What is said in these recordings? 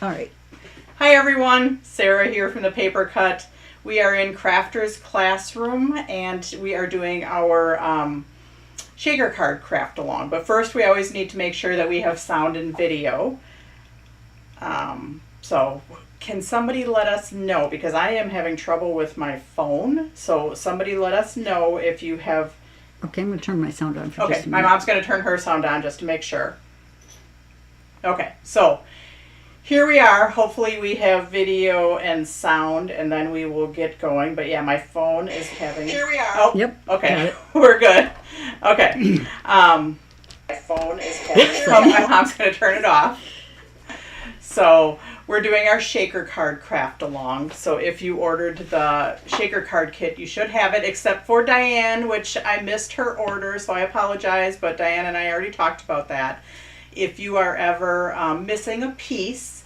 All right. Hi everyone, Sarah here from the Paper Cut. We are in Crafter's Classroom and we are doing our Shaker Card Craftalong. But first we always need to make sure that we have sound and video. So can somebody let us know, because I am having trouble with my phone. So somebody let us know if you have... Okay, I'm going to turn my sound on for Okay, just a my minute. mom's going to turn her sound on just to make sure. Okay, so here we are. Hopefully we have video and sound, and then we will get going. But yeah, my phone is having... Here we are. Oh, Yep. okay. Got it. We're good. Okay. My phone is having... My mom's going to turn it off. So we're doing our Shaker Card Craftalong. So if you ordered the Shaker Card kit, you should have it, except for Diane, which I missed her order, so I apologize. But Diane and I already talked about that. If you are ever missing a piece,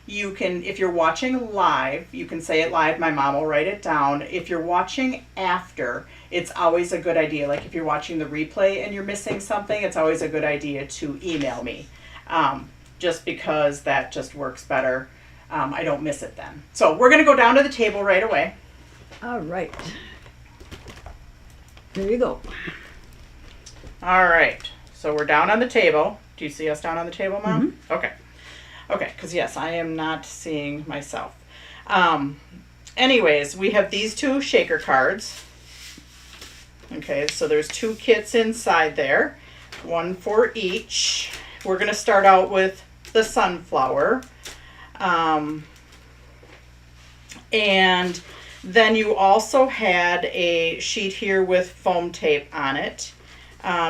you can, if you're watching live, you can say it live. My mom will write it down. If you're watching after, it's always a good idea. Like if you're watching the replay and you're missing something, it's always a good idea to email me. Just because that just works better. I don't miss it then. So we're going to go down to the table right away. All right. There you go. All right. So we're down on the table. Do you see us down on the table, Mom? Mm-hmm. Okay. Okay, because yes, I am not seeing myself. Anyways, we have these two shaker cards. Okay, so there's two kits inside there. One for each. We're going to start out with the sunflower. And then you also had a sheet here with foam tape on it.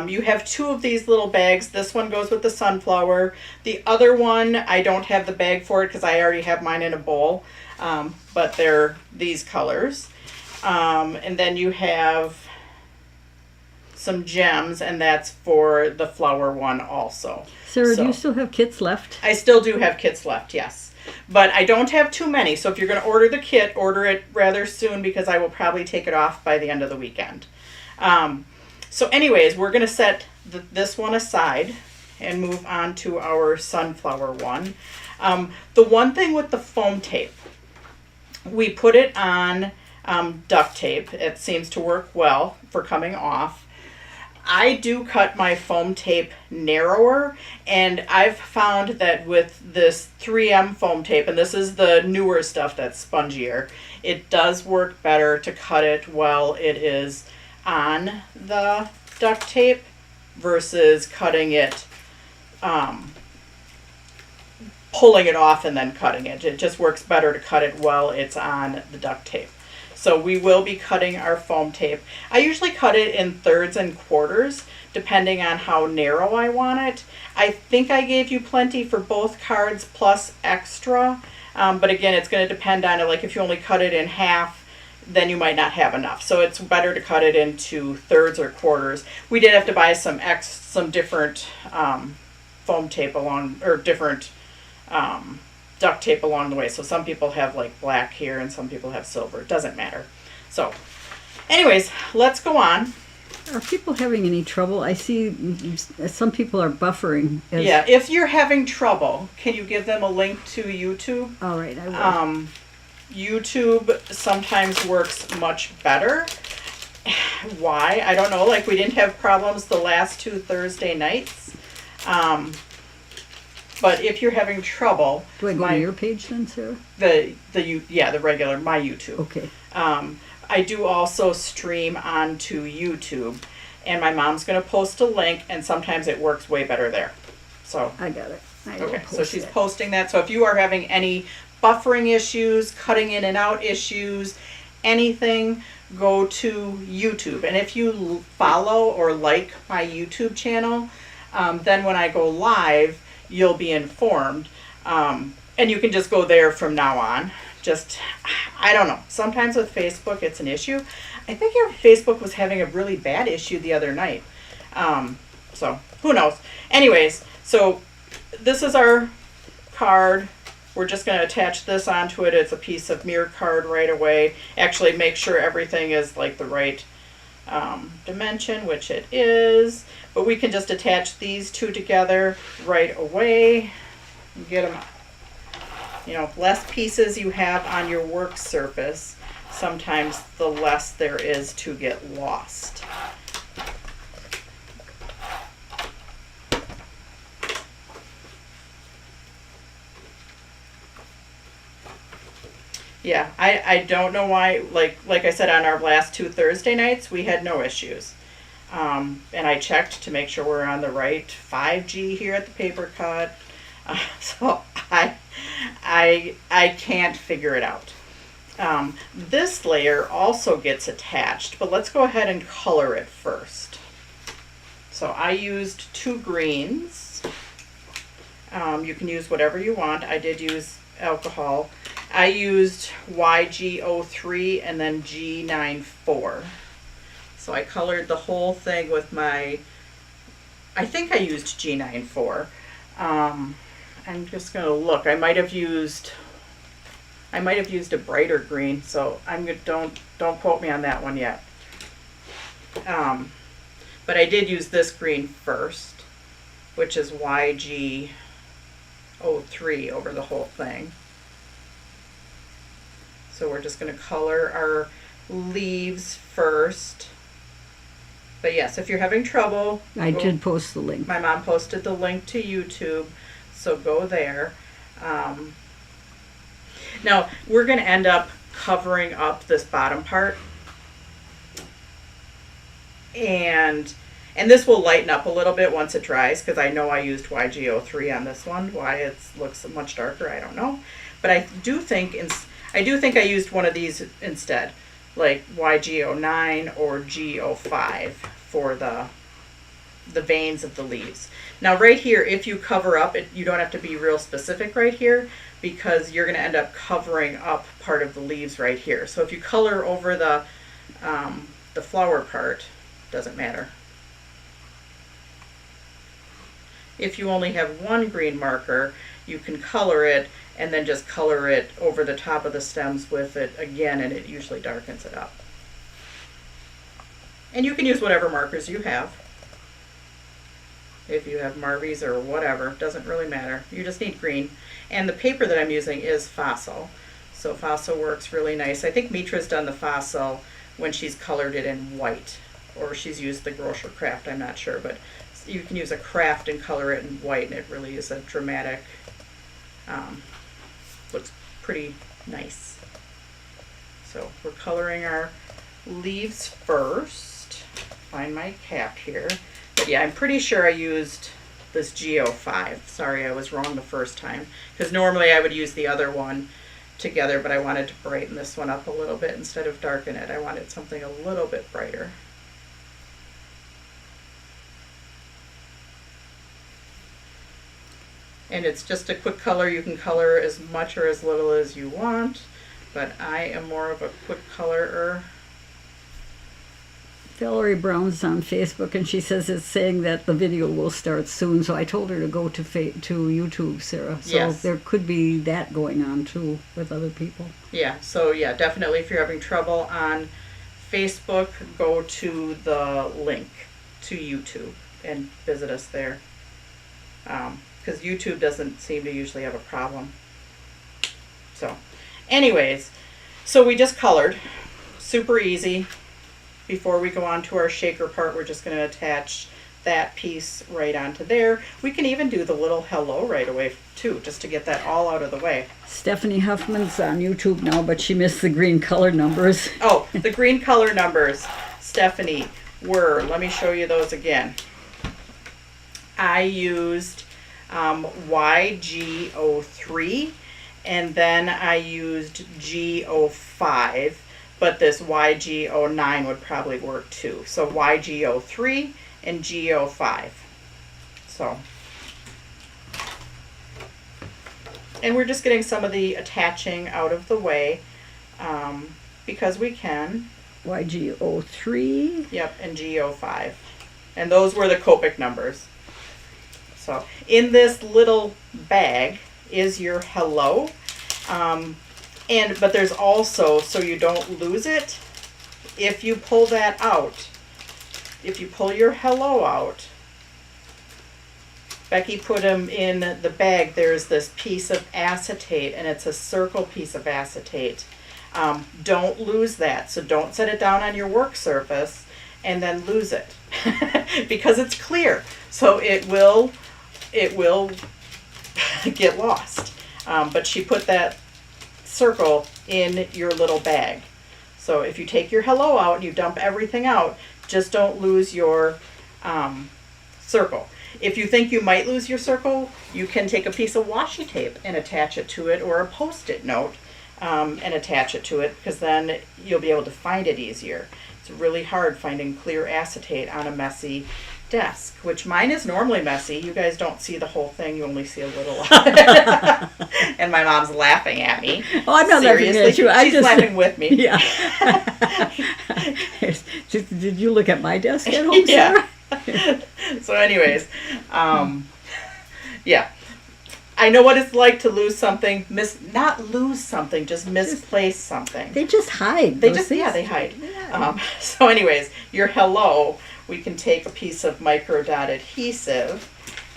You have two of these little bags. This one goes with the sunflower. The other one, I don't have the bag for it because I already have mine in a bowl. But they're these colors. And then you have some gems, and that's for the flower one also. Sarah, do you still have kits left? I still do have kits left, yes. But I don't have too many, so if you're going to order the kit, order it rather soon because I will probably take it off by the end of the weekend. So anyways, we're going to set this one aside and move on to our sunflower one. The one thing with the foam tape, we put it on duct tape. It seems to work well for coming off. I do cut my foam tape narrower, and I've found that with this 3M foam tape, and this is the newer stuff that's spongier, it does work better to cut it while it is on the duct tape versus cutting it, pulling it off and then cutting it. It just works better to cut it while it's on the duct tape. So we will be cutting our foam tape. I usually cut it in thirds and quarters, depending on how narrow I want it. I think I gave you plenty for both cards plus extra. But again, it's going to depend on it. Like if you only cut it in half, then you might not have enough. So it's better to cut it into thirds or quarters. We did have to buy some different foam tape along, or different duct tape along the way. So some people have like black here and some people have silver. It doesn't matter. So anyways, let's go on. Are people having any trouble? I see some people are buffering. Yeah, if you're having trouble, can you give them a link to YouTube? All right, I will. YouTube sometimes works much better. Why? I don't know. Like we didn't have problems the last 2 Thursday nights. But if you're having trouble, do I go to your page then, Sarah? The regular, my YouTube. Okay. I do also stream onto YouTube, and my mom's going to post a link, and sometimes it works way better there. So I got it. Okay, so she's posting that. So if you are having any buffering issues, cutting in and out issues, anything, go to YouTube. And if you follow or like my YouTube channel, then when I go live, you'll be informed. And you can just go there from now on. Just, I don't know. Sometimes with Facebook, it's an issue. I think your Facebook was having a really bad issue the other night. So who knows? Anyways, so this is our card. We're just going to attach this onto it. It's a piece of mirror card right away. Actually, make sure everything is like the right dimension, which it is. But we can just attach these two together right away and get them You know, less pieces you have on your work surface, sometimes the less there is to get lost. Yeah, I don't know why, like I said, on our last 2 Thursday nights, we had no issues. And I checked to make sure we're on the right 5G here at the paper cut. So I can't figure it out. This layer also gets attached, but let's go ahead and color it first. So I used 2 greens. You can use whatever you want. I did use alcohol. I used YG03 and then G94. So I colored the whole thing with my, I think I used G94. I'm just gonna look. I might have used a brighter green, so don't quote me on that one yet. But I did use this green first, which is YG03 over the whole thing. So we're just going to color our leaves first. But yes, if you're having trouble, I did post the link. My mom posted the link to YouTube, so go there. Now we're going to end up covering up this bottom part, and this will lighten up a little bit once it dries, because I know I used YG03 on this one. Why it looks much darker, I don't know. But I do think I used one of these instead, like YG09 or G05 for the veins of the leaves. Now right here, if you cover up, you don't have to be real specific right here, because you're going to end up covering up part of the leaves right here. So if you color over the flower part, doesn't matter. If you only have one green marker, you can color it and then just color it over the top of the stems with it again, and it usually darkens it up. And you can use whatever markers you have. If you have Marvies or whatever, doesn't really matter. You just need green. And the paper that I'm using is Fossil. So Fossil works really nice. I think Mitra's done the Fossil when she's colored it in white, or she's used the Grocer Craft, I'm not sure, but you can use a craft and color it in white, and it really is a dramatic, looks pretty nice. So we're coloring our leaves first. Find my cap here. But yeah, I'm pretty sure I used this G05. Sorry, I was wrong the first time, because normally I would use the other one together, but I wanted to brighten this one up a little bit instead of darken it. I wanted something a little bit brighter. And it's just a quick color. You can color as much or as little as you want, but I am more of a quick colorer. Valerie Brown's on Facebook, and she says it's saying that the video will start soon, so I told her to go to YouTube, Sarah. So yes, there could be that going on too with other people. Yeah, so yeah, definitely if you're having trouble on Facebook, go to the link to YouTube and visit us there. Because YouTube doesn't seem to usually have a problem. So anyways, so we just colored. Super easy. Before we go on to our shaker part, we're just going to attach that piece right onto there. We can even do the little hello right away too, just to get that all out of the way. Stephanie Huffman's on YouTube now, but she missed the green color numbers. Oh, the green color numbers, Stephanie, were, let me show you those again. I used YG03, and then I used G05, but this YG09 would probably work too. So YG03 and G05. So, and we're just getting some of the attaching out of the way, because we can. YG03. Yep, and G05. And those were the Copic numbers. So in this little bag is your hello. But there's also, so you don't lose it, if you pull that out, if you pull your hello out, Becky put them in the bag. There's this piece of acetate, and it's a circle piece of acetate. Don't lose that. So don't set it down on your work surface and then lose it because it's clear. So it will get lost. But she put that circle in your little bag. So if you take your hello out and you dump everything out, just don't lose your circle. If you think you might lose your circle, you can take a piece of washi tape and attach it to it, or a Post-it note and attach it to it, because then you'll be able to find it easier. It's really hard finding clear acetate on a messy desk, which mine is normally messy. You guys don't see the whole thing, you only see a little of it. And my mom's laughing at me. Oh, I'm not laughing at you. She's laughing with me. Yeah. Did you look at my desk at home, Sarah? Yeah. So anyways, yeah. I know what it's like to lose something, not lose something, just misplace something. They just hide. They hide. Yeah. So anyways, your hello, we can take a piece of micro dot adhesive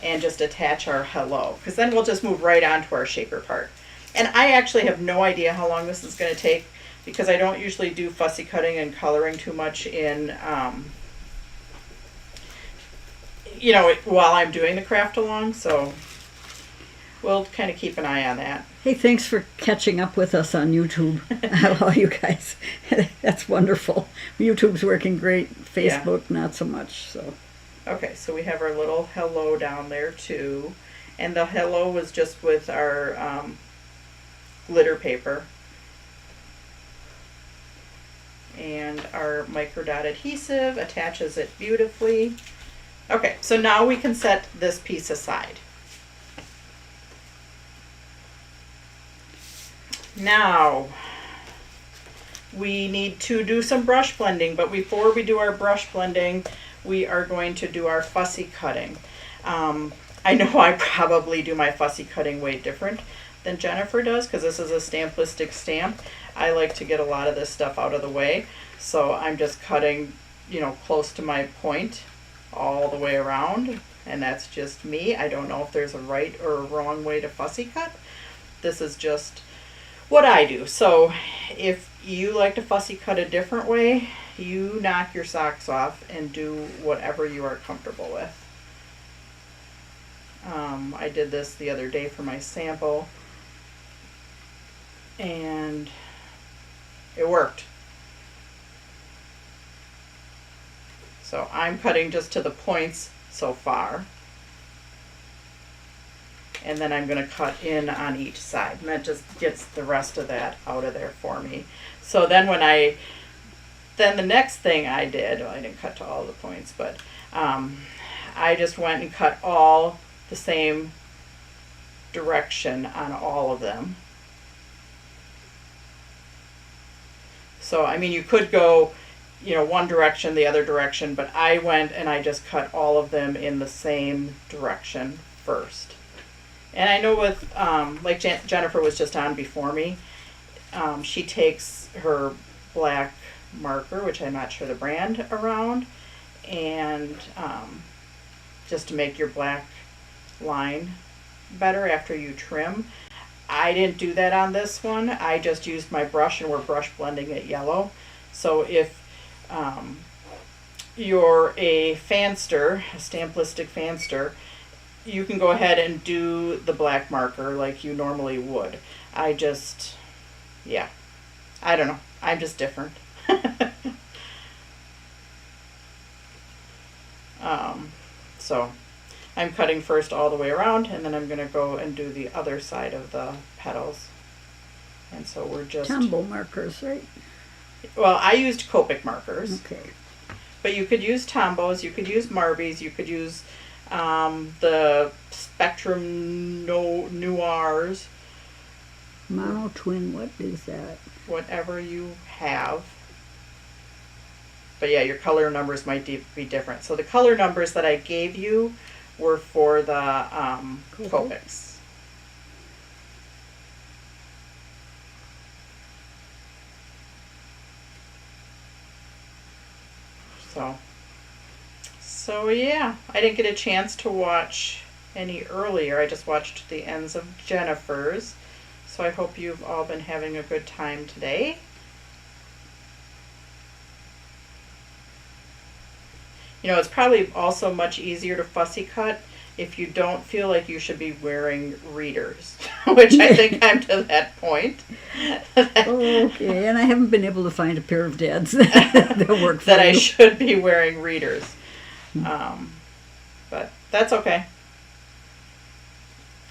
and just attach our hello, because then we'll just move right on to our shaker part. And I actually have no idea how long this is going to take, because I don't usually do fussy cutting and coloring too much in, while I'm doing the craft along, so we'll kind of keep an eye on that. Hey, thanks for catching up with us on YouTube. Hello, you guys. That's wonderful. YouTube's working great. Facebook, not so much. So. Okay, so we have our little hello down there too. And the hello was just with our glitter paper. And our micro dot adhesive attaches it beautifully. Okay, so now we can set this piece aside. Now, we need to do some brush blending, but before we do our brush blending, we are going to do our fussy cutting. I know I probably do my fussy cutting way different than Jennifer does, because this is a Stamplistic stamp. I like to get a lot of this stuff out of the way, so I'm just cutting, close to my point all the way around, and that's just me. I don't know if there's a right or a wrong way to fussy cut. This is just what I do. So if you like to fussy cut a different way, you knock your socks off and do whatever you are comfortable with. I did this the other day for my sample, and it worked. So I'm cutting just to the points so far. And then I'm going to cut in on each side, and that just gets the rest of that out of there for me. So then then the next thing I did, well, I didn't cut to all the points, but I just went and cut all the same direction on all of them. So, I mean, you could go, one direction, the other direction, but I went and I just cut all of them in the same direction first. And I know with, like Jennifer was just on before me, she takes her black marker, which I'm not sure the brand around, and just to make your black line better after you trim. I didn't do that on this one. I just used my brush, and we're brush blending it yellow. So if you're a fanster, a Stamplistic fanster, you can go ahead and do the black marker like you normally would. I don't know. I'm just different. So I'm cutting first all the way around, and then I'm going to go and do the other side of the petals. And so we're just... Tombow markers, right? Well, I used Copic markers. Okay. But you could use Tombows, you could use Marbies, you could use the Spectrum Noirs. Mono twin, what is that? Whatever you have. But yeah, your color numbers might be different. So the color numbers that I gave you were for the Copics. So yeah, I didn't get a chance to watch any earlier. I just watched the ends of Jennifer's. So I hope you've all been having a good time today. You know, it's probably also much easier to fussy cut if you don't feel like you should be wearing readers, which I think I'm to that point. Okay, and I haven't been able to find a pair of Dad's that work for That I you. should be wearing readers. But that's okay.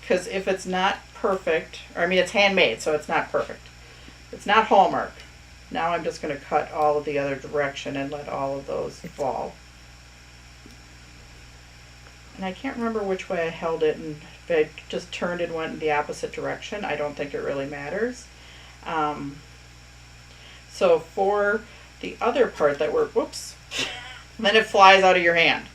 Because if it's not perfect, or I mean it's handmade, so it's not perfect. It's not Hallmark. Now I'm just going to cut all of the other direction and let all of those fall. And I can't remember which way I held it, and if I just turned and went in the opposite direction, I don't think it really matters. So for the other part that we're, whoops, then it flies out of your hand.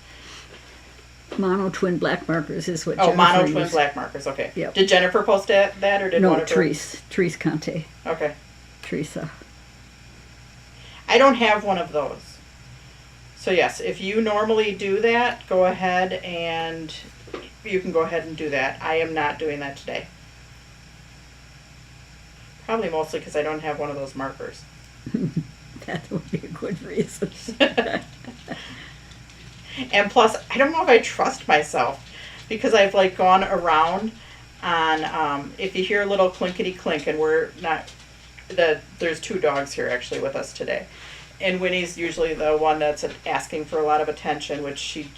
Mono twin black markers is what Oh, Jennifer mono twin used. black markers, okay. Yep. Did Jennifer post that, or did one No, of her? Therese Conte. Okay. Teresa. I don't have one of those. So yes, if you normally do that, go ahead and you can go ahead and do that. I am not doing that today. Probably mostly because I don't have one of those markers. That would be a good reason. And plus, I don't know if I trust myself because I've like gone around on, if you hear a little clinkety clink, and we're not, there's 2 dogs here actually with us today. And Winnie's usually the one that's asking for a lot of attention, which she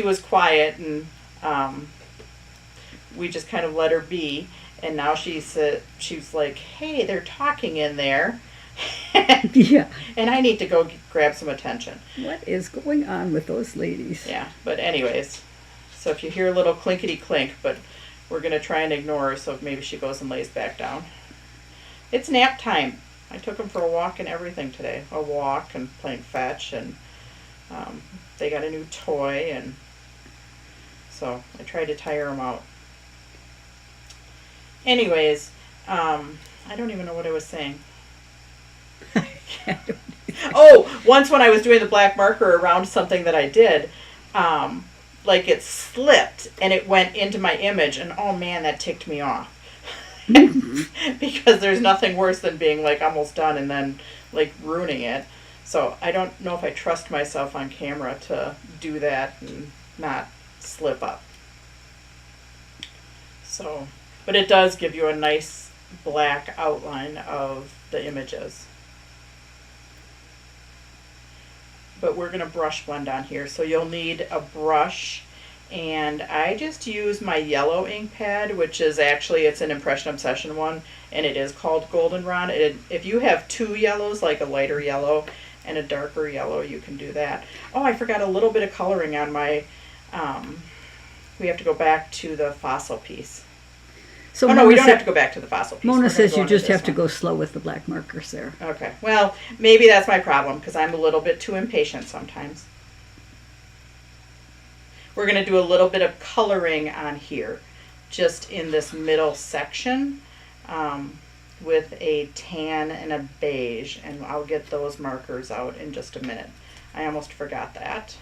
was quiet, and we just kind of let her be. And now she's like, hey, they're talking in there. Yeah. And I need to go grab some attention. What is going on with those ladies? Yeah, but anyways, so if you hear a little clinkety clink, but we're going to try and ignore her, so maybe she goes and lays back down. It's nap time. I took them for a walk and everything today. A walk and playing fetch, and they got a new toy, and so I tried to tire them out. Anyways, I don't even know what I was saying. Oh, once when I was doing the black marker around something that I did, like it slipped and it went into my image, and oh man, that ticked me off. Because there's nothing worse than being like almost done and then like ruining it. So I don't know if I trust myself on camera to do that and not slip up. So, but it does give you a nice black outline of the images. But we're going to brush blend on here. So you'll need a brush, and I just use my yellow ink pad, which is actually, it's an Impression Obsession one, and it is called Goldenrod. If you have 2 yellows, like a lighter yellow and a darker yellow, you can do that. Oh, I forgot a little bit of coloring on my, we have to go back to the fossil piece. So oh, no, we don't have to go back to the fossil piece. Mona says you just have to go slow with the black markers there. Okay. Well, maybe that's my problem, because I'm a little bit too impatient sometimes. We're going to do a little bit of coloring on here, just in this middle section, with a tan and a beige, and I'll get those markers out in just a minute. I almost forgot that.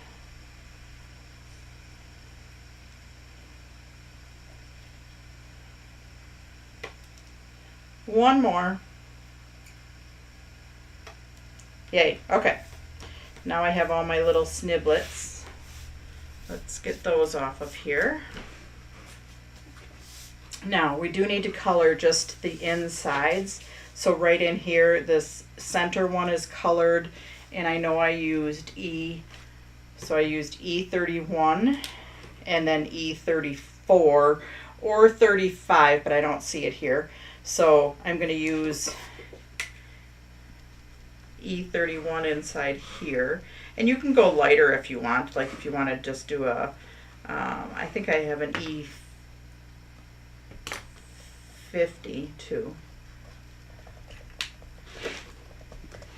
One more. Yay. Okay. Now I have all my little sniblets. Let's get those off of here. Now we do need to color just the insides. So right in here, this center one is colored, and I know I used E. So I used E31 and then E34 or 35, but I don't see it here. So I'm going to use E31 inside here. And you can go lighter if you want. Like if you want to just do a, I think I have an E50 too.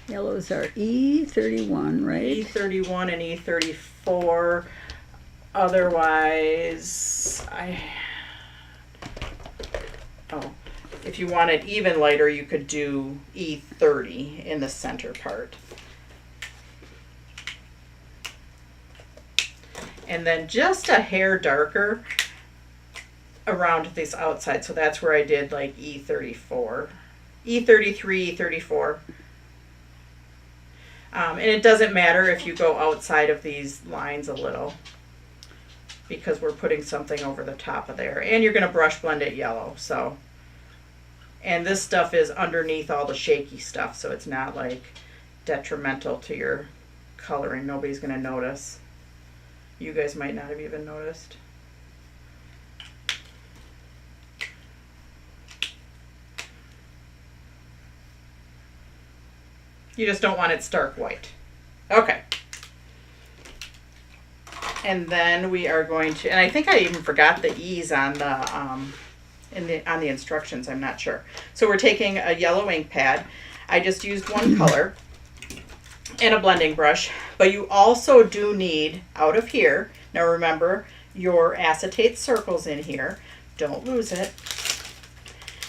Yellows are E31, right? E31 and E34. Otherwise, if you want it even lighter, you could do E30 in the center part. and then just a hair darker around this outside. So that's where I did like E34, E33, E34. And it doesn't matter if you go outside of these lines a little, because we're putting something over the top of there. And you're going to brush blend it yellow. So, and this stuff is underneath all the shaky stuff, so it's not like detrimental to your coloring. Nobody's going to notice. You guys might not have even noticed. You just don't want it stark white. Okay. And then we are going to, and I think I even forgot the E's on the on the instructions, I'm not sure. So we're taking a yellow ink pad. I just used one color and a blending brush, but you also do need out of here, now remember your acetate circles in here, don't lose it.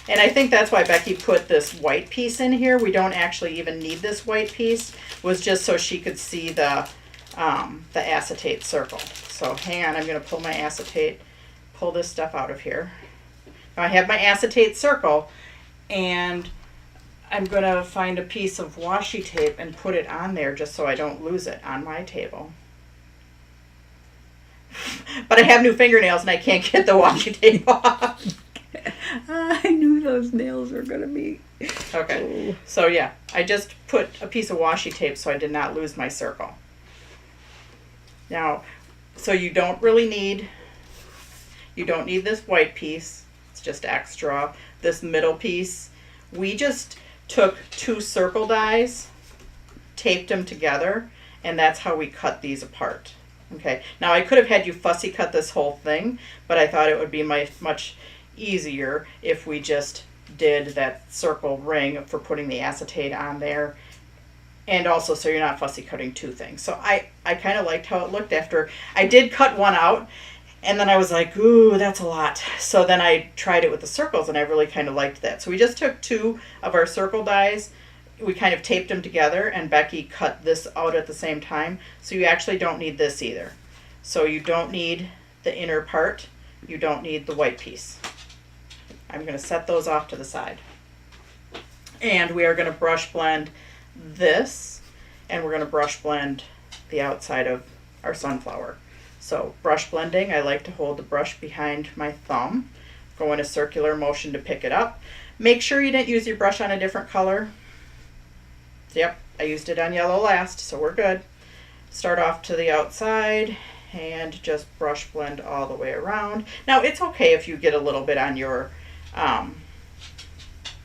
And I think that's why Becky put this white piece in here. We don't actually even need this white piece. It was just so she could see the acetate circle. So hang on, I'm going to pull my acetate, pull this stuff out of here. Now I have my acetate circle, and I'm going to find a piece of washi tape and put it on there just so I don't lose it on my table. But I have new fingernails and I can't get the washi tape off. I knew those nails were going to be... Okay, so yeah, I just put a piece of washi tape so I did not lose my circle. Now, so you don't need this white piece, it's just extra. This middle piece, we just took 2 circle dies, taped them together, and that's how we cut these apart. Okay, now I could have had you fussy cut this whole thing, but I thought it would be much easier if we just did that circle ring for putting the acetate on there, and also so you're not fussy cutting 2 things. So I kind of liked how it looked after I did cut one out, and then I was like, ooh, that's a lot. So then I tried it with the circles and I really kind of liked that. So we just took 2 of our circle dies, we kind of taped them together, and Becky cut this out at the same time. So you actually don't need this either. So you don't need the inner part, you don't need the white piece. I'm going to set those off to the side. And we are going to brush blend this, and we're going to brush blend the outside of our sunflower. So brush blending, I like to hold the brush behind my thumb, go in a circular motion to pick it up. Make sure you didn't use your brush on a different color. Yep, I used it on yellow last, so we're good. Start off to the outside and just brush blend all the way around. Now it's okay if you get a little bit on your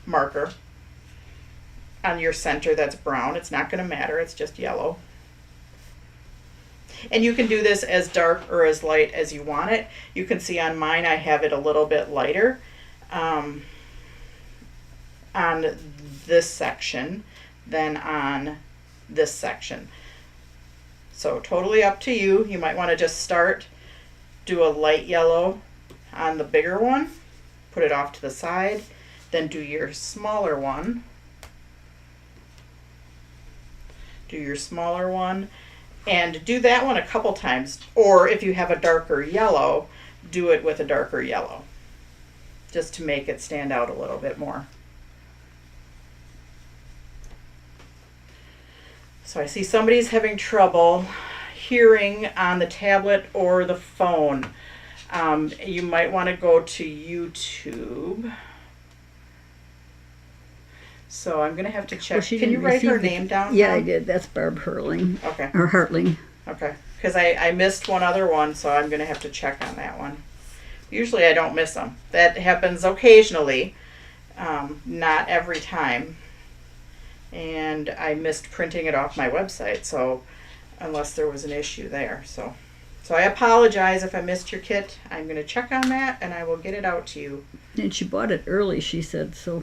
marker on your center that's brown. It's not going to matter, it's just yellow. And you can do this as dark or as light as you want it. You can see on mine I have it a little bit lighter on this section than on this section. So totally up to you. You might want to just do a light yellow on the bigger one, put it off to the side, then do your smaller one. Do your smaller one, and do that one a couple times. Or if you have a darker yellow, do it with a darker yellow, just to make it stand out a little bit more. So I see somebody's having trouble hearing on the tablet or the phone. You might want to go to YouTube. So I'm going to have to check. Well, can you write her name down? Yeah, I did. That's Barb Hurling. Okay. Or Hartling. Okay. Because I missed one other one, so I'm going to have to check on that one. Usually I don't miss them. That happens occasionally, not every time. And I missed printing it off my website, so unless there was an issue there. So I apologize if I missed your kit. I'm going to check on that, and I will get it out to you. And she bought it early, she said, so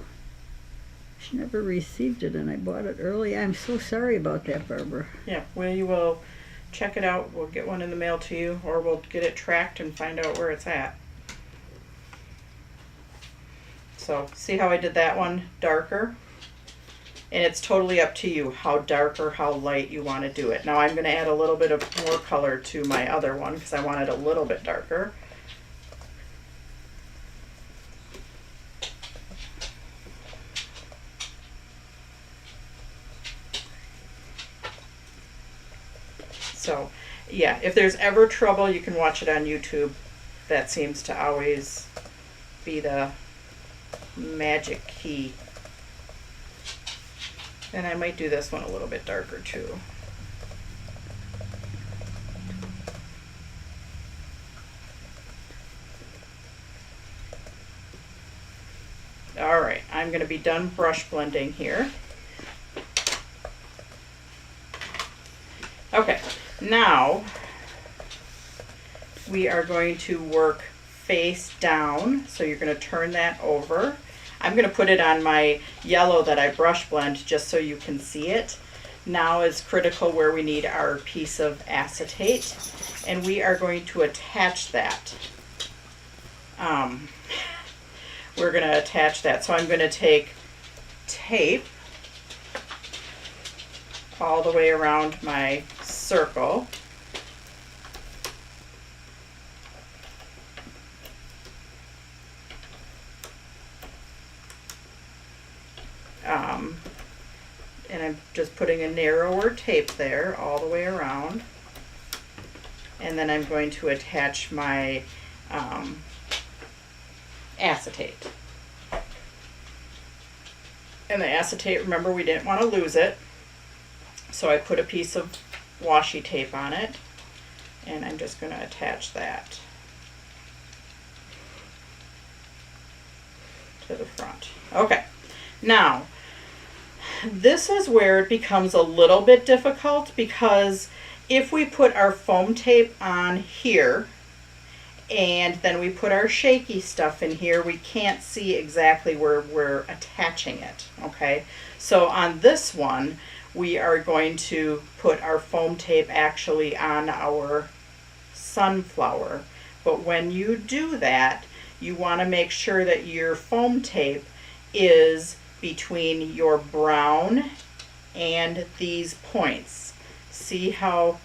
she never received it, and I bought it early. I'm so sorry about that, Barbara. Yeah, we will check it out. We'll get one in the mail to you, or we'll get it tracked and find out where it's at. So see how I did that one darker? And it's totally up to you how dark or how light you want to do it. Now I'm going to add a little bit of more color to my other one because I want it a little bit darker. So yeah, if there's ever trouble, you can watch it on YouTube. That seems to always be the magic key. And I might do this one a little bit darker too. All right, I'm going to be done brush blending here. Okay, now we are going to work face down. So you're going to turn that over. I'm going to put it on my yellow that I brush blend just so you can see it. Now is critical where we need our piece of acetate, and we are going to attach that. We're going to attach that. So I'm going to take tape all the way around my circle. And I'm just putting a narrower tape there all the way around. And then I'm going to attach my acetate. And the acetate, remember, we didn't want to lose it. So I put a piece of washi tape on it, and I'm just going to attach that to the front. Okay, now this is where it becomes a little bit difficult, because if we put our foam tape on here and then we put our shaky stuff in here, we can't see exactly where we're attaching it, okay? So on this one, we are going to put our foam tape actually on our sunflower. But when you do that, you want to make sure that your foam tape is between your brown and these points. See how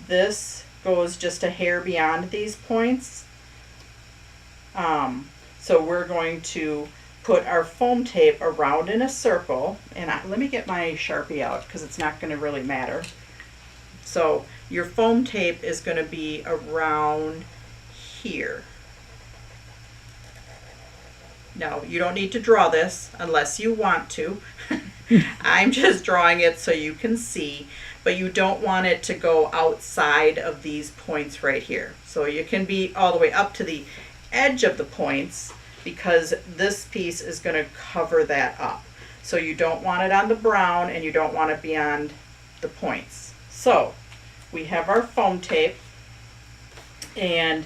this goes just a hair beyond these points? So we're going to put our foam tape around in a circle, and let me get my Sharpie out because it's not going to really matter. So your foam tape is going to be around here. No, you don't need to draw this unless you want to. I'm just drawing it so you can see, but you don't want it to go outside of these points right here. So you can be all the way up to the edge of the points, because this piece is going to cover that up. So you don't want it on the brown and you don't want it beyond the points. So we have our foam tape, and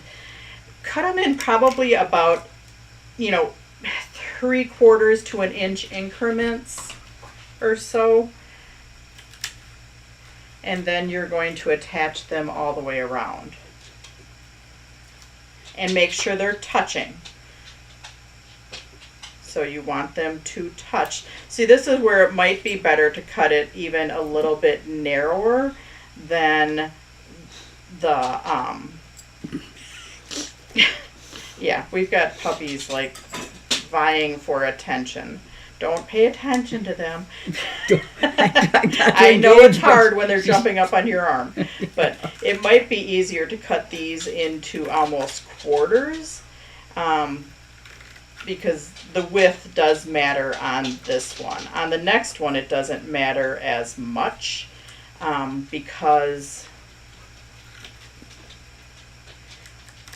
cut them in probably about, 3/4 to an inch increments or so. And then you're going to attach them all the way around. And make sure they're touching. So you want them to touch. See, this is where it might be better to cut it even a little bit narrower than the, yeah, we've got puppies like vying for attention. Don't pay attention to them. I know it's hard when they're jumping up on your arm, but it might be easier to cut these into almost quarters, because the width does matter on this one. On the next one, it doesn't matter as much, because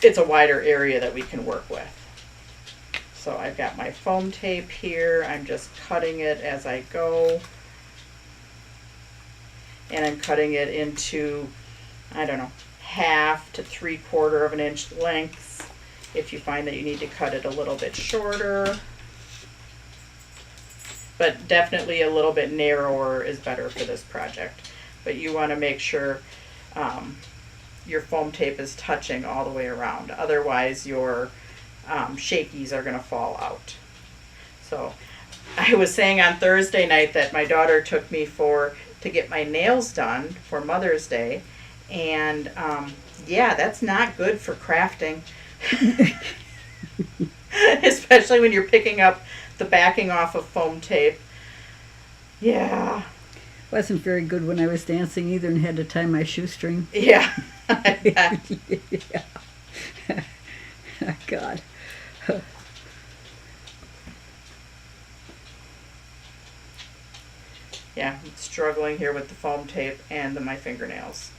it's a wider area that we can work with. So I've got my foam tape here. I'm just cutting it as I go. And I'm cutting it into, 1/2 to 3/4 of an inch lengths. If you find that you need to cut it a little bit shorter. But definitely a little bit narrower is better for this project. But you want to make sure your foam tape is touching all the way around. Otherwise your shakies are going to fall out. So I was saying on Thursday night that my daughter took me to get my nails done for Mother's Day, and yeah, that's not good for crafting, especially when you're picking up the backing off of foam tape. Yeah. Wasn't very good when I was dancing either and had to tie my shoestring. Yeah. Yeah. God. Yeah, I'm struggling here with the foam tape and my fingernails.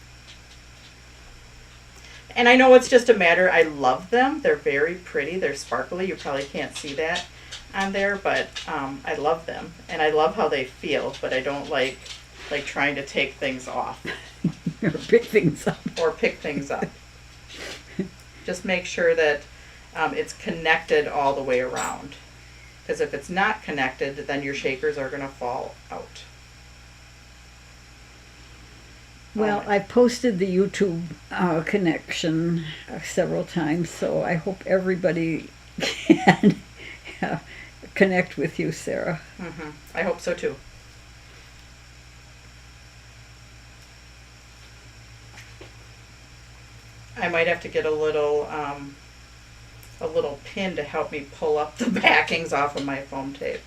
And I know it's just a matter, I love them. They're very pretty. They're sparkly. You probably can't see that on there, but I love them. And I love how they feel, but I don't like trying to take things off. Or pick things up. Or pick things up. Just make sure that it's connected all the way around. Because if it's not connected, then your shakers are going to fall out. Well, I posted the YouTube connection several times, so I hope everybody can connect with you, Sarah. Mm-hmm. I hope so too. I might have to get a little pin to help me pull up the backings off of my foam tape.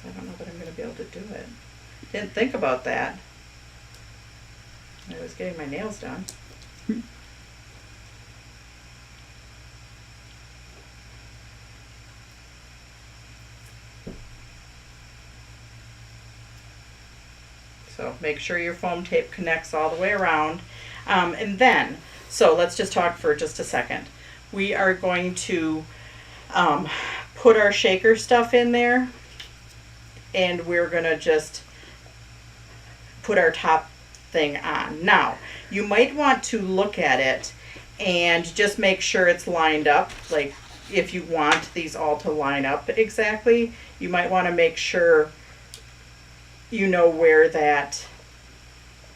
I don't know that I'm going to be able to do it. Didn't think about that. I was getting my nails done. So make sure your foam tape connects all the way around. And then, so let's just talk for just a second. We are going to put our shaker stuff in there, and we're going to just put our top thing on. Now, you might want to look at it and just make sure it's lined up. Like, if you want these all to line up exactly, you might want to make sure you know where that,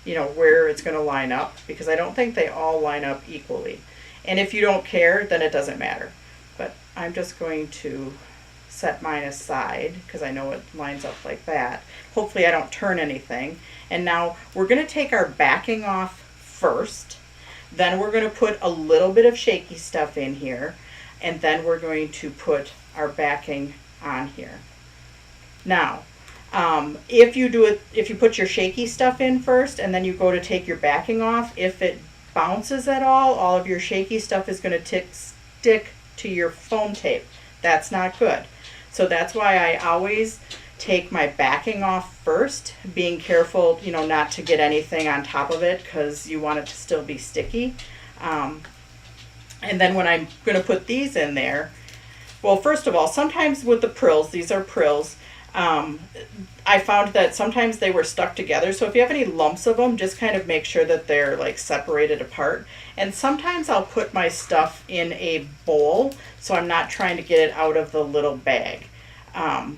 where it's going to line up, because I don't think they all line up equally. And if you don't care, then it doesn't matter. But I'm just going to set mine aside because I know it lines up like that. Hopefully I don't turn anything. And now we're going to take our backing off first. Then we're going to put a little bit of shaky stuff in here. And then we're going to put our backing on here. Now, if you put your shaky stuff in first and then you go to take your backing off, if it bounces at all of your shaky stuff is going to stick to your foam tape. That's not good. So that's why I always take my backing off first, being careful, not to get anything on top of it because you want it to still be sticky. And then when I'm going to put these in there, well, first of all, sometimes with the prills, these are prills, I found that sometimes they were stuck together. So if you have any lumps of them, just kind of make sure that they're like separated apart. And sometimes I'll put my stuff in a bowl so I'm not trying to get it out of the little bag.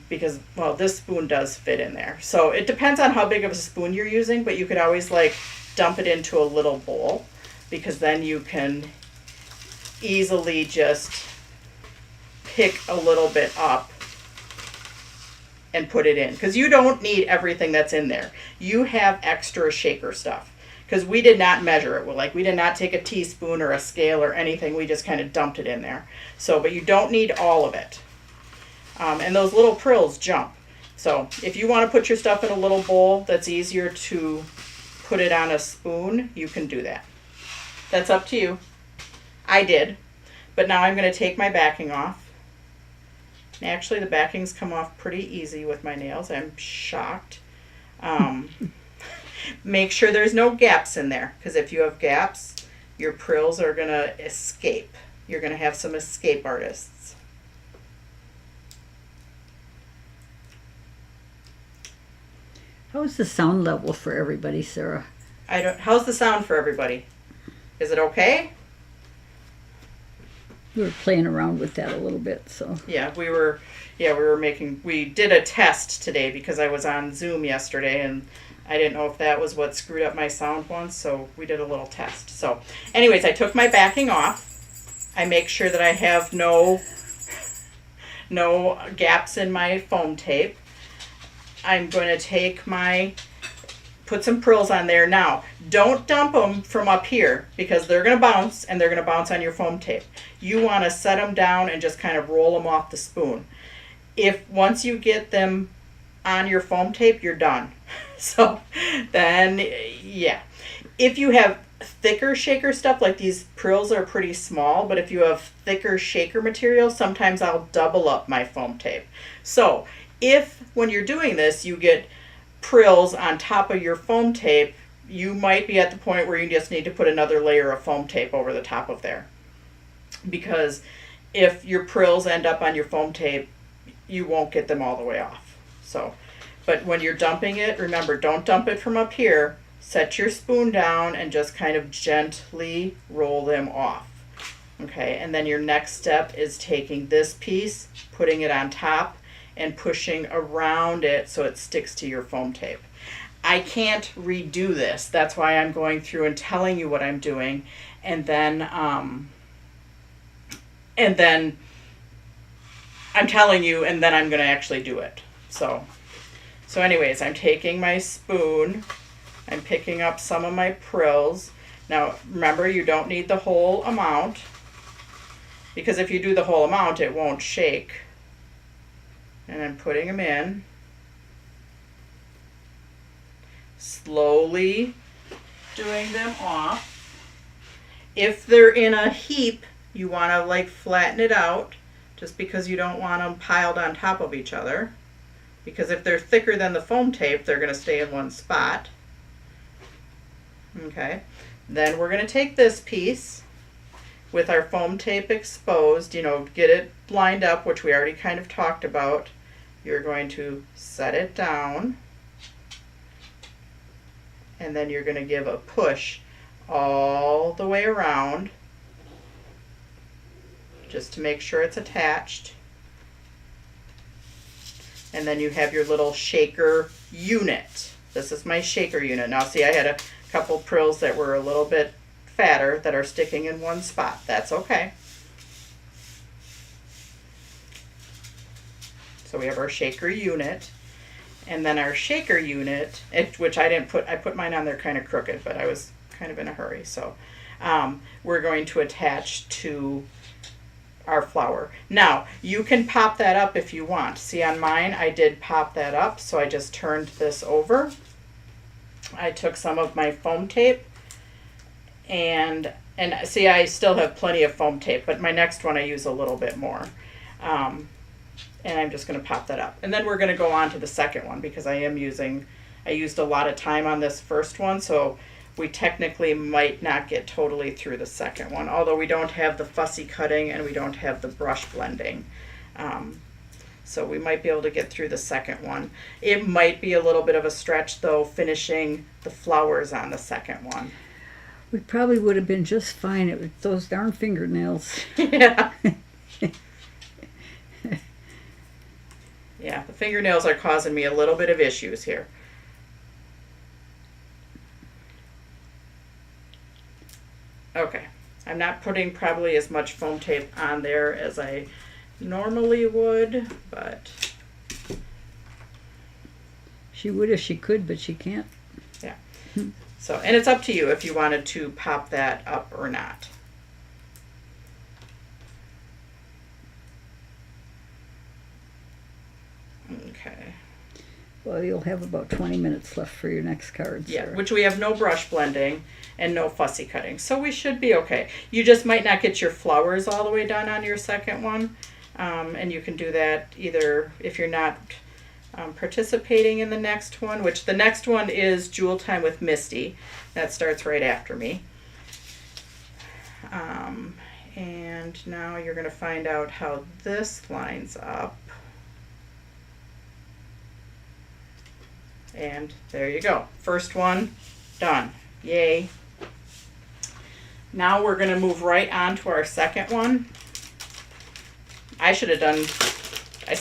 Because, well, this spoon does fit in there. So it depends on how big of a spoon you're using, but you could always like dump it into a little bowl, because then you can easily just pick a little bit up and put it in, because you don't need everything that's in there. You have extra shaker stuff, because we did not measure it. We did not take a teaspoon or a scale or anything. We just kind of dumped it in there. So, but you don't need all of it. And those little prills jump. So if you want to put your stuff in a little bowl that's easier to put it on a spoon, you can do that. That's up to you. I did. But now I'm going to take my backing off. Actually, the backings come off pretty easy with my nails. I'm shocked. Make sure there's no gaps in there, because if you have gaps, your prills are going to escape. You're going to have some escape artists. How's the sound level for everybody, Sarah? How's the sound for everybody? Is it okay? We were playing around with that a little bit, so. We did a test today because I was on Zoom yesterday and I didn't know if that was what screwed up my sound once, so we did a little test. So anyways, I took my backing off. I make sure that I have no no gaps in my foam tape. I'm going to take put some prills on there. Now, don't dump them from up here because they're going to bounce and they're going to bounce on your foam tape. You want to set them down and just kind of roll them off the spoon. Once you get them on your foam tape, you're done. So then, yeah. If you have thicker shaker stuff, like these prills are pretty small, but if you have thicker shaker material, sometimes I'll double up my foam tape. So if when you're doing this, you get prills on top of your foam tape, you might be at the point where you just need to put another layer of foam tape over the top of there. Because if your prills end up on your foam tape, you won't get them all the way off. So, but when you're dumping it, remember, don't dump it from up here. Set your spoon down and just kind of gently roll them off. Okay, and then your next step is taking this piece, putting it on top, and pushing around it so it sticks to your foam tape. I can't redo this. That's why I'm going through and telling you what I'm doing, and then I'm telling you, and then I'm going to actually do it. So anyways, I'm taking my spoon, I'm picking up some of my prills. Now, remember, you don't need the whole amount, because if you do the whole amount, it won't shake. And I'm putting them in. Slowly doing them off. If they're in a heap, you want to like flatten it out, just because you don't want them piled on top of each other. Because if they're thicker than the foam tape, they're going to stay in one spot. Okay, then we're going to take this piece with our foam tape exposed, get it lined up, which we already kind of talked about. You're going to set it down, and then you're going to give a push all the way around just to make sure it's attached. And then you have your little shaker unit. This is my shaker unit. Now see, I had a couple prills that were a little bit fatter that are sticking in one spot. That's okay. So we have our shaker unit, and then our shaker unit, which I put mine on there kind of crooked, but I was kind of in a hurry. So we're going to attach to our flour. Now, you can pop that up if you want. See, on mine, I did pop that up, so I just turned this over. I took some of my foam tape, and see, I still have plenty of foam tape, but my next one I use a little bit more. And I'm just going to pop that up. And then we're going to go on to the second one, because I used a lot of time on this first one, so we technically might not get totally through the second one, although we don't have the fussy cutting and we don't have the brush blending. So we might be able to get through the second one. It might be a little bit of a stretch, though, finishing the flowers on the second one. We probably would have been just fine. It was those darn fingernails. Yeah. Yeah, the fingernails are causing me a little bit of issues here. Okay, I'm not putting probably as much foam tape on there as I normally would, but she would if she could, but she can't. Yeah. So, and it's up to you if you wanted to pop that up or not. Okay. Well, you'll have about 20 minutes left for your next cards. Yeah, Sarah. which we have no brush blending and no fussy cutting, so we should be okay. You just might not get your flowers all the way done on your second one, and you can do that either if you're not participating in the next one, which the next one is Jewel Time with Misty. That starts right after me. And now you're going to find out how this lines up. And there you go. First one done. Yay. Now we're going to move right on to our second one. I should have done, I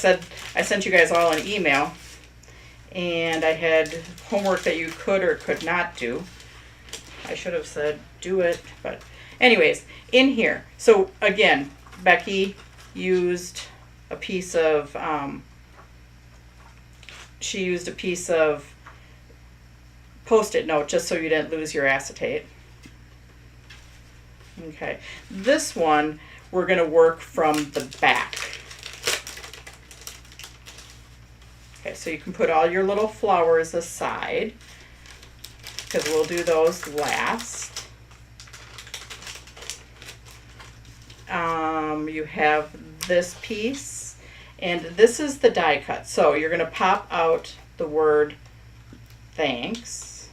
sent you guys all an email, and I had homework that you could or could not do. I should have said do it, but anyways, in here. So again, Becky used a piece of, she used a piece of Post-it note just so you didn't lose your acetate. Okay, this one we're going to work from the back. Okay, so you can put all your little flowers aside because we'll do those last. You have this piece, and this is the die cut. So you're going to pop out the word thanks.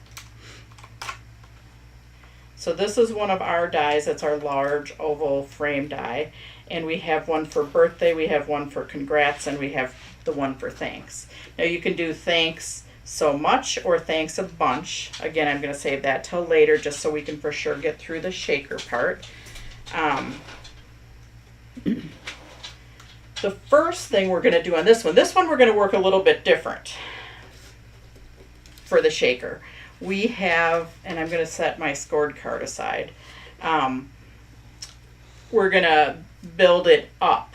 So this is one of our dies. It's our large oval frame die. And we have one for birthday, we have one for congrats, and we have the one for thanks. Now you can do thanks so much or thanks a bunch. Again, I'm going to save that till later just so we can for sure get through the shaker part. The first thing we're going to do on this one we're going to work a little bit different for the shaker. We have, and I'm going to set my scored card aside, we're going to build it up.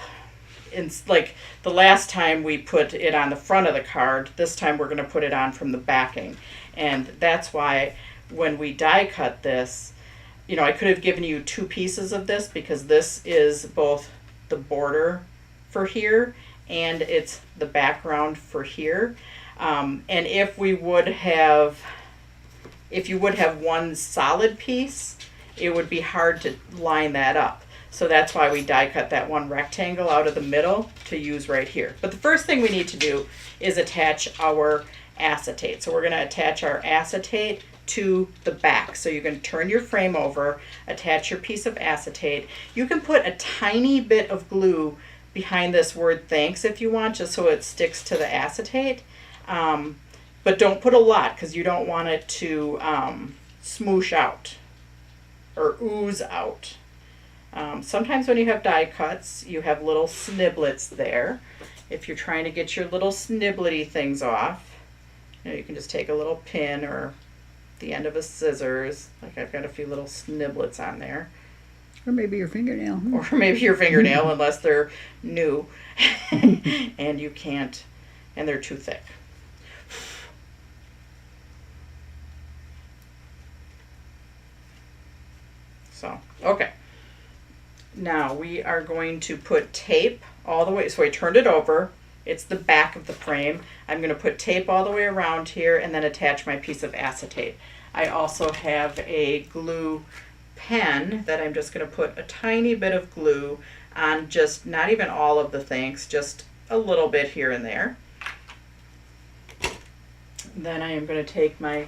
Like the last time we put it on the front of the card, this time we're going to put it on from the backing. And that's why when we die cut this, you know, I could have given you two pieces of this because this is both the border for here and it's the background for here. And if you would have one solid piece, it would be hard to line that up. So that's why we die cut that one rectangle out of the middle to use right here. But the first thing we need to do is attach our acetate. So we're going to attach our acetate to the back. So you can turn your frame over, attach your piece of acetate. You can put a tiny bit of glue behind this word thanks if you want, just so it sticks to the acetate. But don't put a lot because you don't want it to smoosh out or ooze out. Sometimes when you have die cuts, you have little sniblets there. If you're trying to get your little snibblety things off, you know, you can just take a little pin or the end of a scissors. Like I've got a few little sniblets on there. Or maybe your fingernail. Or maybe your fingernail, unless they're new and you can't, and they're too thick. So, okay. Now we are going to put tape all the way. So I turned it over. It's the back of the frame. I'm going to put tape all the way around here and then attach my piece of acetate. I also have a glue pen that I'm just going to put a tiny bit of glue on, just not even all of the thanks, just a little bit here and there. Then I am going to take my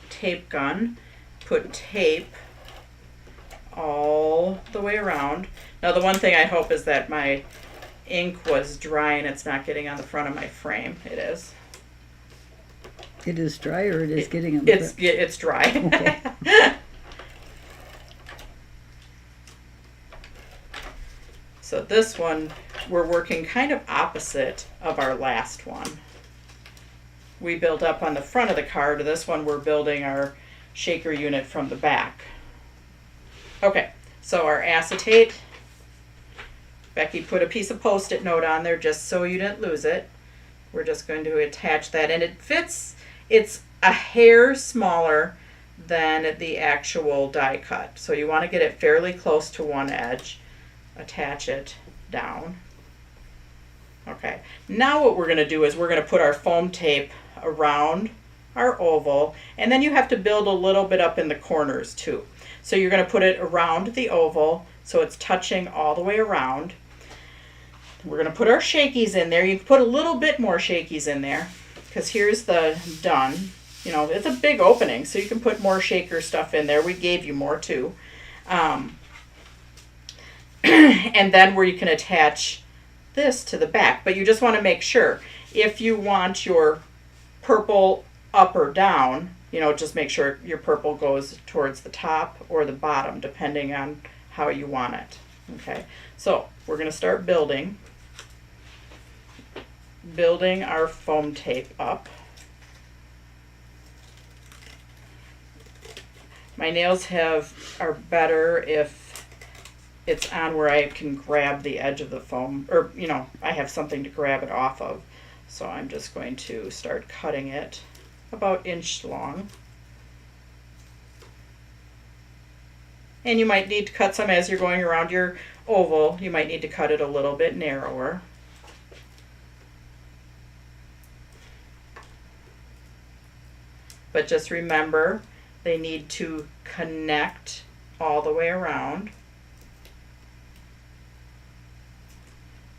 tape gun, put tape all the way around. Now the one thing I hope is that my ink was dry and it's not getting on the front of my frame. It is. It is dry, or it is getting on the front? It's dry. Okay. So this one, we're working kind of opposite of our last one. We build up on the front of the card. This one we're building our shaker unit from the back. Okay, so our acetate, Becky put a piece of Post-it note on there just so you didn't lose it. We're just going to attach that, and it fits, it's a hair smaller than the actual die cut. So you want to get it fairly close to one edge, attach it down. Okay, now what we're going to do is we're going to put our foam tape around our oval, and then you have to build a little bit up in the corners too. So you're going to put it around the oval so it's touching all the way around. We're going to put our shakies in there. You can put a little bit more shakies in there because here's the done. You know, it's a big opening, so you can put more shaker stuff in there. We gave you more too. And then where you can attach this to the back. But you just want to make sure if you want your purple up or down, you know, just make sure your purple goes towards the top or the bottom, depending on how you want it. Okay, so we're going to start building our foam tape up. My nails are better if it's on where I can grab the edge of the foam, or, you know, I have something to grab it off of. So I'm just going to start cutting it about inch long. And you might need to cut some as you're going around your oval. You might need to cut it a little bit narrower. But just remember, they need to connect all the way around.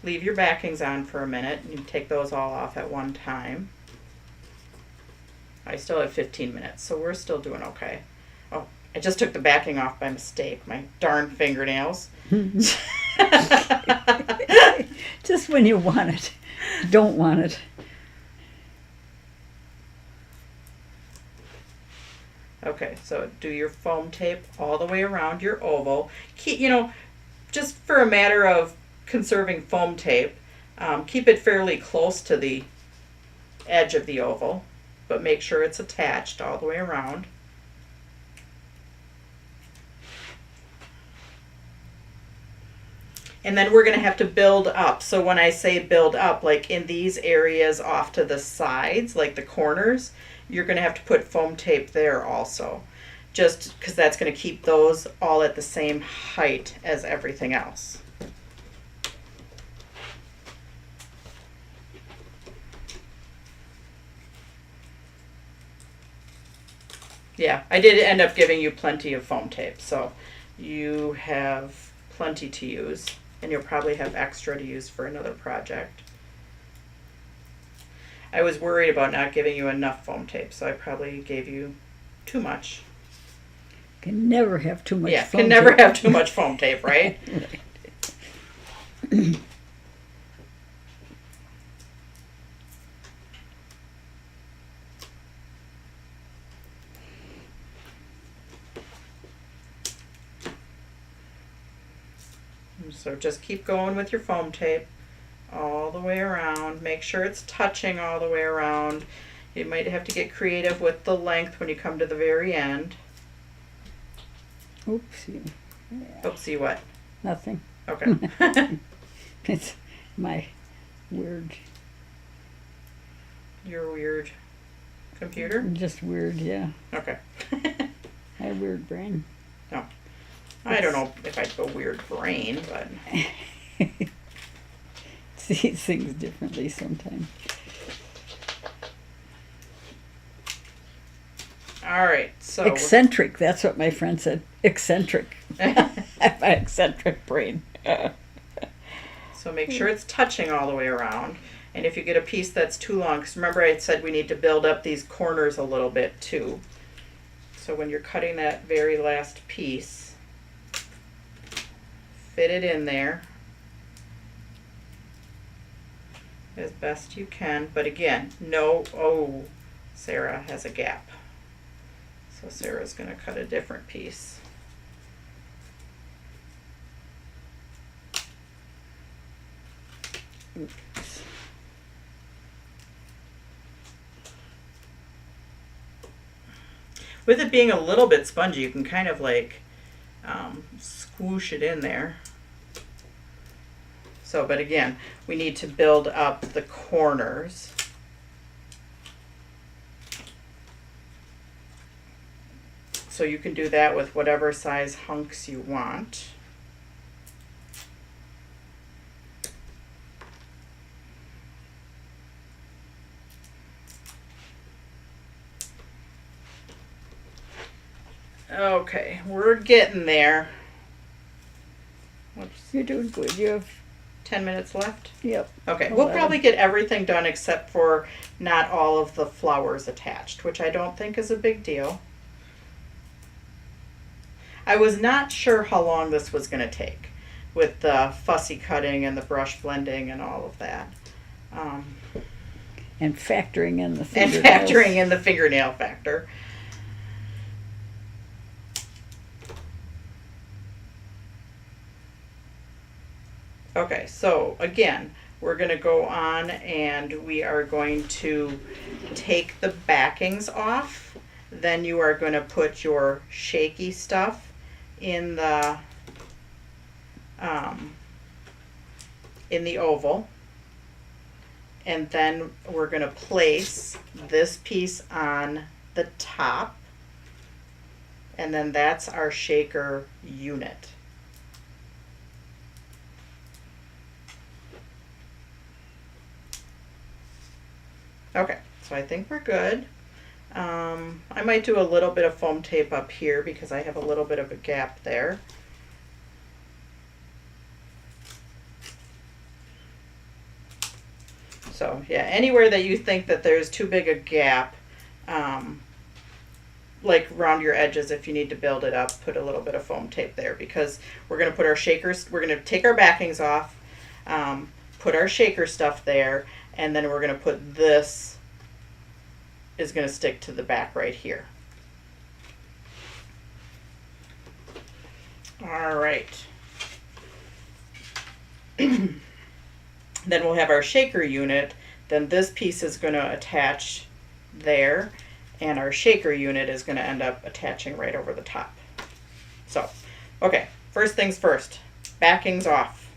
Leave your backings on for a minute and you take those all off at one time. I still have 15 minutes, so we're still doing okay. Oh, I just took the backing off by mistake. My darn fingernails. Just when you want it, don't want it. Okay, so do your foam tape all the way around your oval. Keep, you know, just for a matter of conserving foam tape, keep it fairly close to the edge of the oval, but make sure it's attached all the way around. And then we're going to have to build up. So when I say build up, like in these areas off to the sides, like the corners, you're going to have to put foam tape there also, just because that's going to keep those all at the same height as everything else. Yeah, I did end up giving you plenty of foam tape, so you have plenty to use, and you'll probably have extra to use for another project. I was worried about not giving you enough foam tape, so I probably gave you too much. Can never have too much. Yeah, foam can never tape. have too much foam tape, right? So just keep going with your foam tape all the way around. Make sure it's touching all the way around. You might have to get creative with the length when you come to the very end. Oopsie. Oopsie, what? Nothing. Okay. It's my weird. Your weird computer? Just weird, yeah. Okay. My weird brain. No. I don't know if I'd go weird brain, but See things differently sometimes. all right. So Eccentric, that's what my friend said. Eccentric. I have an eccentric brain. so make sure it's touching all the way around. And if you get a piece that's too long, because remember I said we need to build up these corners a little bit too. So when you're cutting that very last piece, fit it in there as best you can. But again, no, oh, Sarah has a gap. So Sarah's going to cut a different piece. Oops. With it being a little bit spongy, you can kind of like squoosh it in there. So, but again, we need to build up the corners. So you can do that with whatever size hunks you want. Okay, we're getting there. Whoops. You're doing good. You have 10 minutes left? Yep. Okay, we'll 11. probably get everything done except for not all of the flowers attached, which I don't think is a big deal. I was not sure how long this was going to take with the fussy cutting and the brush blending and all of that. And factoring in the And fingernails. factoring in the fingernail factor. Okay, so again, we're going to go on and we are going to take the backings off. Then you are going to put your shaky stuff in the in the oval. And then we're going to place this piece on the top. And then that's our shaker unit. Okay, so I think we're good. I might do a little bit of foam tape up here because I have a little bit of a gap there. So yeah, anywhere that you think that there's too big a gap, like around your edges, if you need to build it up, put a little bit of foam tape there, because we're going to put our shakers, we're going to take our backings off, put our shaker stuff there, and then we're going to put this is going to stick to the back right here. All right. Then we'll have our shaker unit. Then this piece is going to attach there, and our shaker unit is going to end up attaching right over the top. So, okay, first things first, backings off.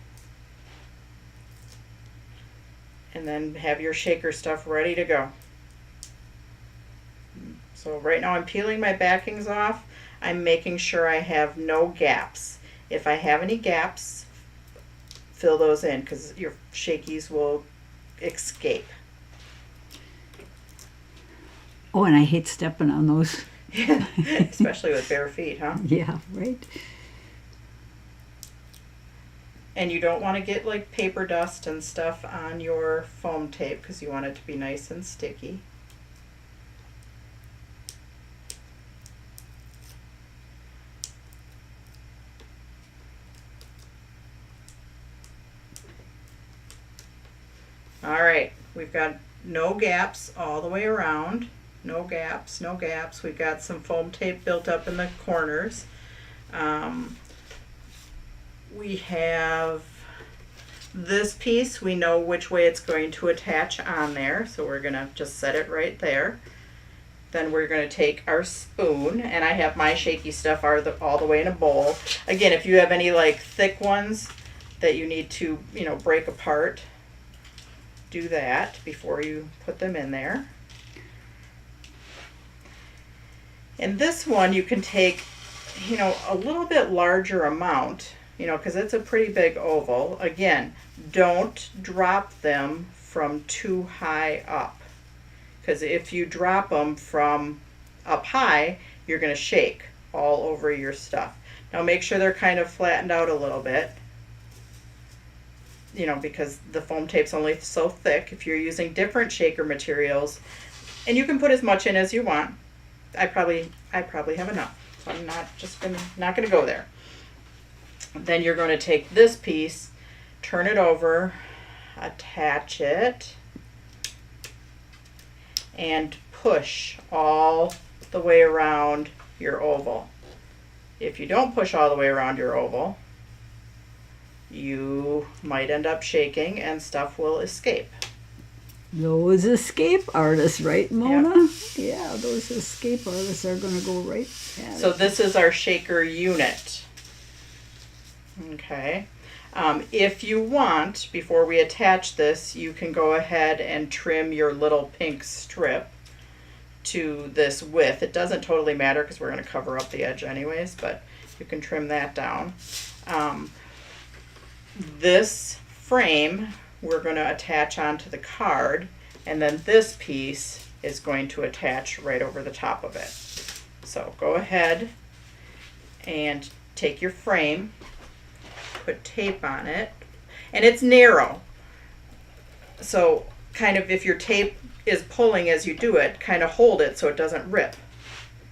And then have your shaker stuff ready to go. So right now I'm peeling my backings off. I'm making sure I have no gaps. If I have any gaps, fill those in, because your shakies will escape. Oh, and I hate stepping on those. Yeah, especially with bare feet, huh? Yeah, right. And you don't want to get like paper dust and stuff on your foam tape because you want it to be nice and sticky. All right, we've got no gaps all the way around. No gaps, no gaps. We've got some foam tape built up in the corners. We have this piece. We know which way it's going to attach on there, so we're going to just set it right there. Then we're going to take our spoon, and I have my shaky stuff all the way in a bowl. Again, if you have any like thick ones that you need to, break apart, do that before you put them in there. And this one you can take, a little bit larger amount, because it's a pretty big oval. Again, don't drop them from too high up, because if you drop them from up high, you're going to shake all over your stuff. Now make sure they're kind of flattened out a little bit, because the foam tape's only so thick. If you're using different shaker materials, and you can put as much in as you want. I probably have enough, so I'm not gonna go there. Then you're going to take this piece, turn it over, attach it, and push all the way around your oval. If you don't push all the way around your oval, you might end up shaking and stuff will escape. Those escape artists, right, Mona? Yep. Yeah, those escape artists are going to go right at So it. this is our shaker unit. Okay. If you want, before we attach this, you can go ahead and trim your little pink strip to this width. It doesn't totally matter because we're going to cover up the edge anyways, but you can trim that down. This frame we're going to attach onto the card, and then this piece is going to attach right over the top of it. So go ahead and take your frame, put tape on it, and it's narrow. So kind of if your tape is pulling as you do it, kind of hold it so it doesn't rip,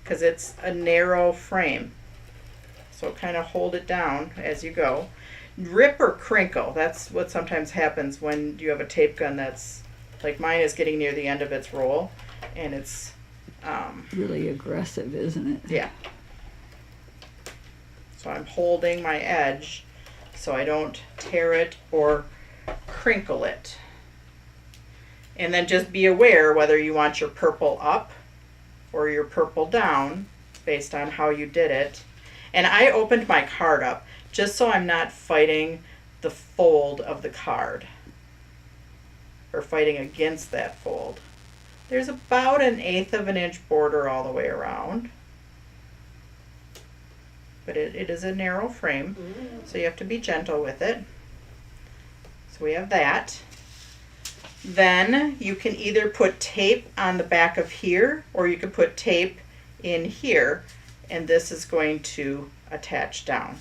because it's a narrow frame. So kind of hold it down as you go. Rip or crinkle, that's what sometimes happens when you have a tape gun that's, like mine is getting near the end of its roll, and it's Really aggressive, isn't it? yeah. So I'm holding my edge so I don't tear it or crinkle it. And then just be aware whether you want your purple up or your purple down based on how you did it. And I opened my card up just so I'm not fighting the fold of the card or fighting against that fold. There's about 1/8 of an inch border all the way around. But it is a narrow frame, so you have to be gentle with it. So we have that. Then you can either put tape on the back of here, or you can put tape in here, and this is going to attach down.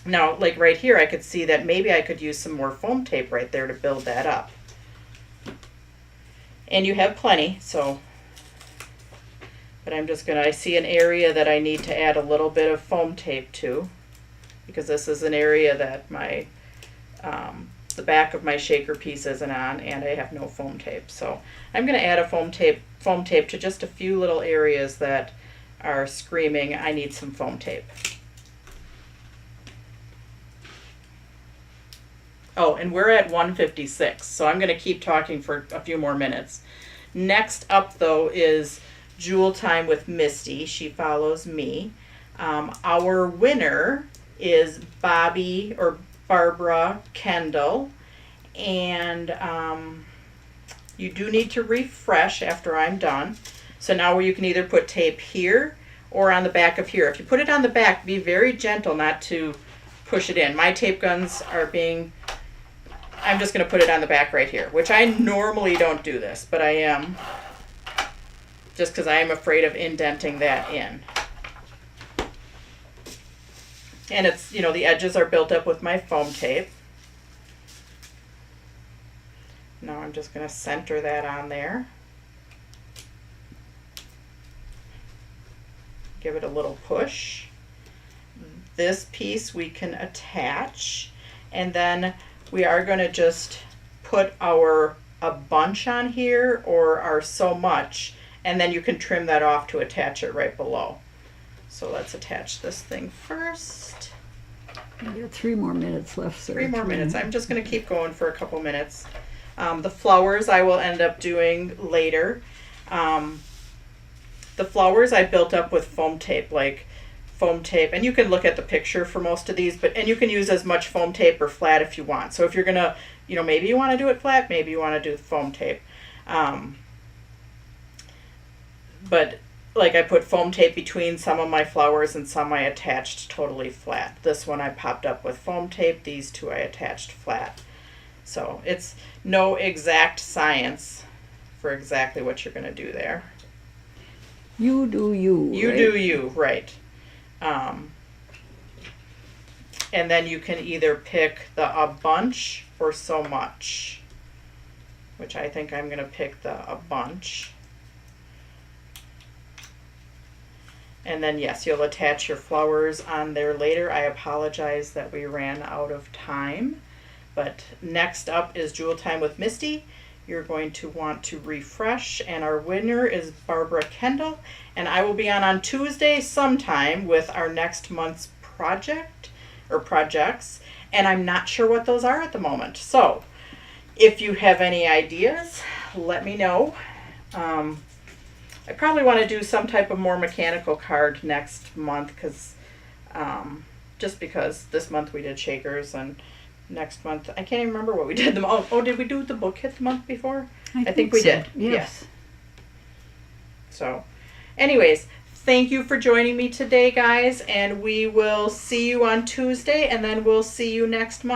Now, like right here, I could see that maybe I could use some more foam tape right there to build that up. And you have plenty, so, but I'm just gonna, I see an area that I need to add a little bit of foam tape to, because this is an area that my, the back of my shaker piece isn't on, and I have no foam tape. So I'm gonna add a foam tape to just a few little areas that are screaming, I need some foam tape. Oh, and we're at 1:56, so I'm going to keep talking for a few more minutes. Next up, though, is Jewel Time with Misty. She follows me. Our winner is Bobby or Barbara Kendall, and you do need to refresh after I'm done. So now you can either put tape here or on the back of here. If you put it on the back, be very gentle not to push it in. My tape guns are being... I'm just going to put it on the back right here, which I normally don't do this, but I am, just because I am afraid of indenting that in. And it's, you know, the edges are built up with my foam tape. Now I'm just going to center that on there. Give it a little push. This piece we can attach, and then we are going to just put a bunch on here, or our so much, and then you can trim that off to attach it right below. So let's attach this thing first. You got 3 more minutes left, sir. 3 more minutes. I'm just going to keep going for a couple minutes. The flowers I will end up doing later. The flowers I built up with foam tape, and you can look at the picture for most of these, and you can use as much foam tape or flat if you want. So if you're gonna, you know, maybe you want to do it flat, maybe you want to do foam tape. But like I put foam tape between some of my flowers, and some I attached totally flat. This one I popped up with foam tape, these 2 I attached flat. So it's no exact science for exactly what you're gonna do there. You do you. You right? do you, right. And then you can either pick a bunch or so much, which I think I'm going to pick a bunch. And then yes, you'll attach your flowers on there later. I apologize that we ran out of time, but next up is Jewel Time with Misty. You're going to want to refresh, and our winner is Barbara Kendall, and I will be on Tuesday sometime with our next month's project or projects, and I'm not sure what those are at the moment. So if you have any ideas, let me know. I probably want to do some type of more mechanical card next month, because just because this month we did shakers, and next month I can't even remember what we did. Did we do the book hit the month before? I think we so. did. Yes. Yeah. So anyways, thank you for joining me today, guys, and we will see you on Tuesday, and then we'll see you next month.